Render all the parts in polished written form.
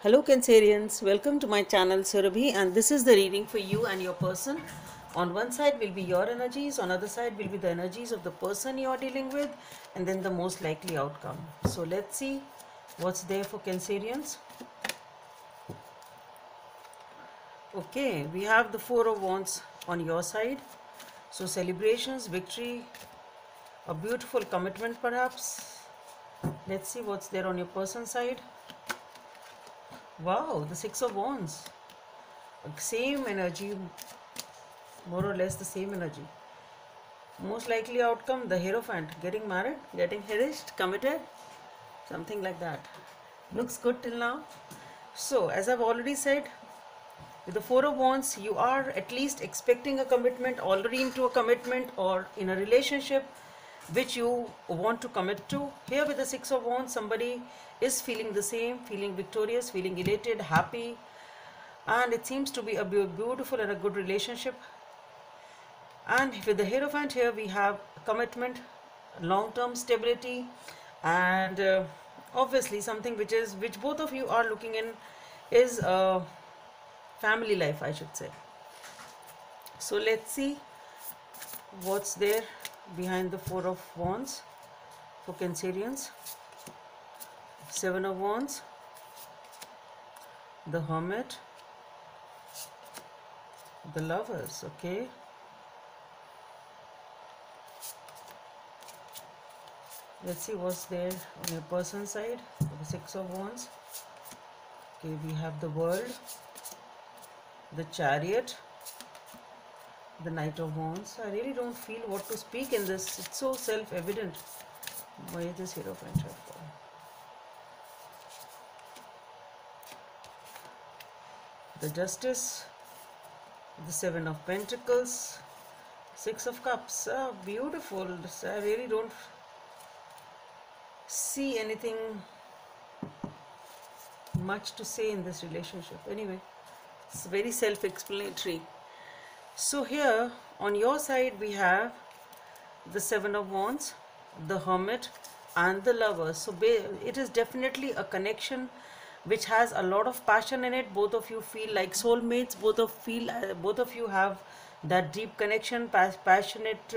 Hello Cancerians, welcome to my channel Surabhi, and this is the reading for you and your person. On one side will be your energies, on other side will be the energies of the person you are dealing with, and then the most likely outcome. So let's see what's there for Cancerians. Okay, we have the Four of Wands on your side. So celebrations, victory, a beautiful commitment perhaps. Let's see what's there on your person's side. Wow, the Six of Wands. Same energy, more or less the same energy. Most likely outcome, the Hierophant, getting married, getting hitched, committed, something like that. Looks good till now. So as I've already said, with the Four of Wands, you are at least expecting a commitment, already into a commitment or in a relationship which you want to commit to. Here with the Six of Wands, somebody is feeling the same, feeling victorious, feeling elated, happy, and it seems to be a beautiful and a good relationship. And with the Hierophant here, we have commitment, long-term stability, and obviously something which both of you are looking in is family life, I should say. So let's see what's there behind the Four of Wands for Cancerians. Seven of Wands, the Hermit, the Lovers. Okay, let's see what's there on your person's side for the Six of Wands. Okay, we have the World, the Chariot, the Knight of Wands. I really don't feel what to speak in this. It's so self-evident. Why is this Hierophant here for? The Justice, the Seven of Pentacles, Six of Cups. Beautiful. I really don't see anything much to say in this relationship. Anyway, it's very self-explanatory. So here on your side we have the Seven of Wands, the Hermit, and the Lovers. So it is definitely a connection which has a lot of passion in it. Both of you feel like soulmates. Both of you have that deep connection, passionate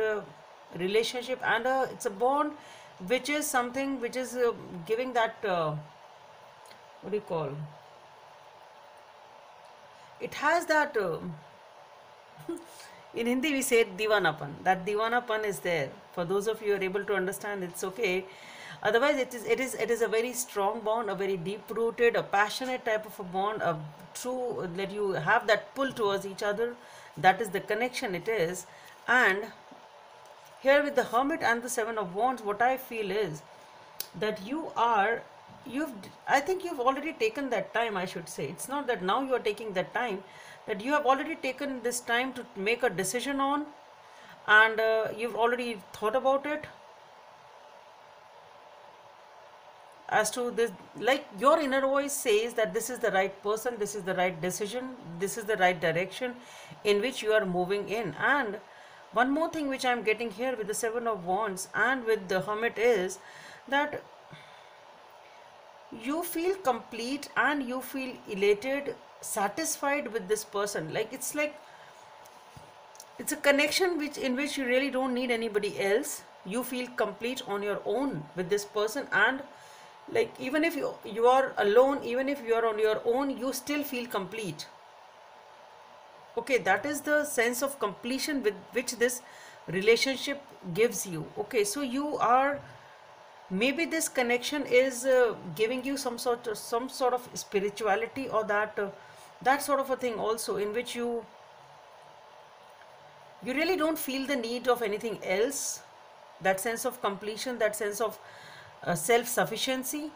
relationship, and it's a bond which is something which is giving that what do you call? It has that. In Hindi we say divanapan. That divanapan is there. For those of you who are able to understand, it's okay. Otherwise, it is a very strong bond, a very deep rooted, a passionate type of a bond, a true that you have that pull towards each other. That is the connection it is. And here with the Hermit and the Seven of Wands, what I feel is that I think you've already taken that time, I should say. It's not that now you are taking that time, that you have already taken this time to make a decision on, and you've already thought about it as to this, like your inner voice says that this is the right person, this is the right decision, this is the right direction in which you are moving in. And one more thing which I am getting here with the Seven of Wands and with the Hermit is that you feel complete and you feel elated, satisfied with this person. Like it's a connection in which you really don't need anybody else. You feel complete on your own with this person, and like even if you are alone, even if you are on your own, you still feel complete. Okay, that is the sense of completion with which this relationship gives you. Okay, so you are, maybe this connection is giving you some sort of spirituality, or that sort of a thing also, in which you really don't feel the need of anything else. That sense of completion, that sense of self-sufficiency.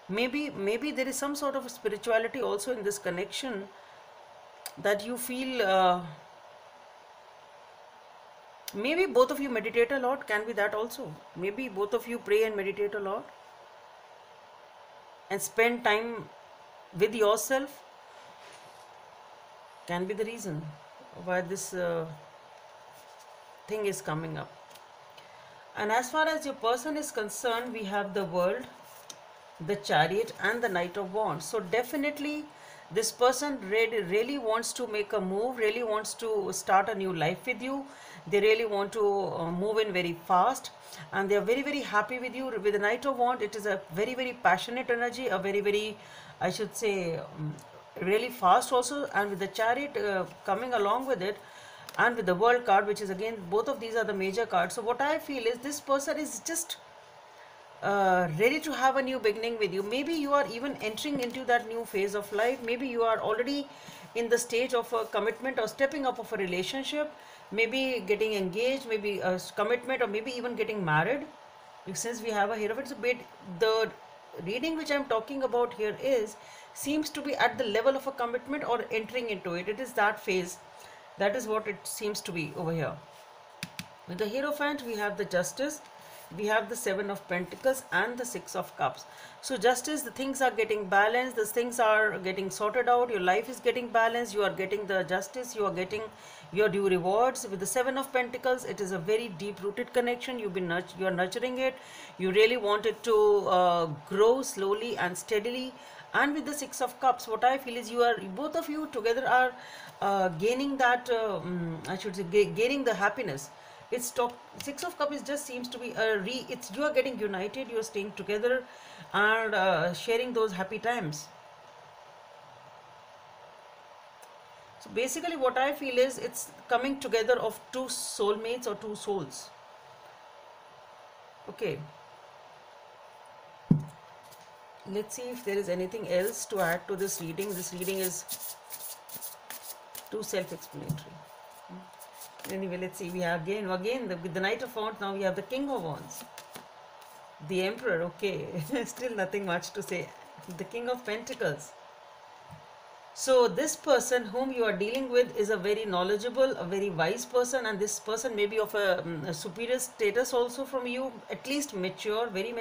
Maybe there is some sort of spirituality also in this connection, that you feel maybe both of you meditate a lot, can be that also. Maybe both of you pray and meditate a lot and spend time with yourself, can be the reason why this thing is coming up. And as far as your person is concerned, we have the World, the Chariot, and the Knight of Wands. So definitely this person really wants to make a move, really wants to start a new life with you. They really want to move in very fast, and they are very happy with you. With the Knight of Wands, it is a very passionate energy, a very, I should say, really fast also. And with the Chariot coming along with it, and with the World card, which is again, both of these are the major cards. So what I feel is this person is just ready to have a new beginning with you. Maybe you are even entering into that new phase of life. Maybe you are already in the stage of a commitment or stepping up of a relationship, maybe getting engaged, maybe a commitment, or maybe even getting married. Since we have a Hierophant, so the reading which I am talking about here seems to be at the level of a commitment or entering into it. It is that phase. That is what it seems to be over here. With the Hierophant, we have the Justice, we have the Seven of Pentacles, and the Six of Cups. So Justice, the things are getting balanced, the things are getting sorted out, your life is getting balanced, you are getting the justice, you are getting your due rewards. With the Seven of Pentacles, it is a very deep rooted connection. You are nurturing it, you really want it to grow slowly and steadily. And with the Six of Cups, what I feel is both of you together are gaining that, I should say, gaining the happiness. Six of Cups just seems to be you are getting united, you are staying together, and sharing those happy times. So basically what I feel is it's coming together of two soulmates or two souls. Okay. Let's see if there is anything else to add to this reading. This reading is too self-explanatory. Anyway, let's see. We have with the Knight of Wands. Now we have the King of Wands, the Emperor. Okay, still nothing much to say. The King of Pentacles. So this person whom you are dealing with is a very knowledgeable, a very wise person, and this person may be of a superior status also from you, at least mature, very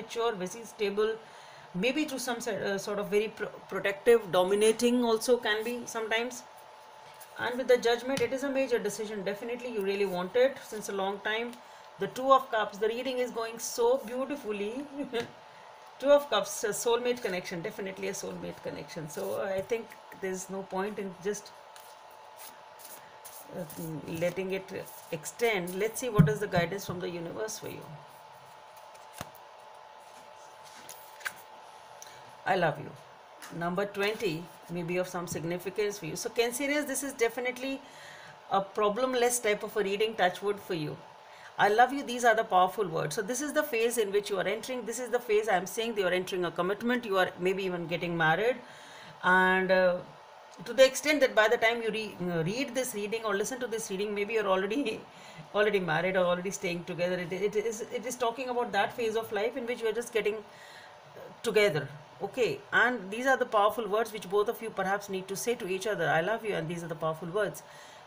stable, maybe to some sort of very protective, dominating also can be sometimes. And with the Judgment, it is a major decision. Definitely you really want it since a long time. The Two of Cups, the reading is going so beautifully. Two of Cups, a soulmate connection, definitely a soulmate connection. So I think there's no point in just letting it extend. Let's see what is the guidance from the universe for you. I love you. Number 20 may be of some significance for you. So Cancerians, this is definitely a problemless type of a reading, touch wood, for you. I love you, these are the powerful words. So this is the phase in which you are entering. This is the phase I am saying you are entering a commitment. You are maybe even getting married. And to the extent that by the time you read this reading or listen to this reading, maybe you're already married or already staying together. It is talking about that phase of life in which you are just getting together. Okay, and these are the powerful words which both of you perhaps need to say to each other. I love you, and these are the powerful words.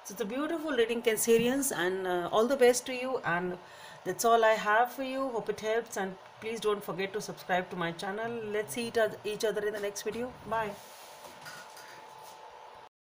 So it's a beautiful reading, Cancerians, and all the best to you. And that's all I have for you. Hope it helps, and please don't forget to subscribe to my channel. Let's see each other in the next video. Bye.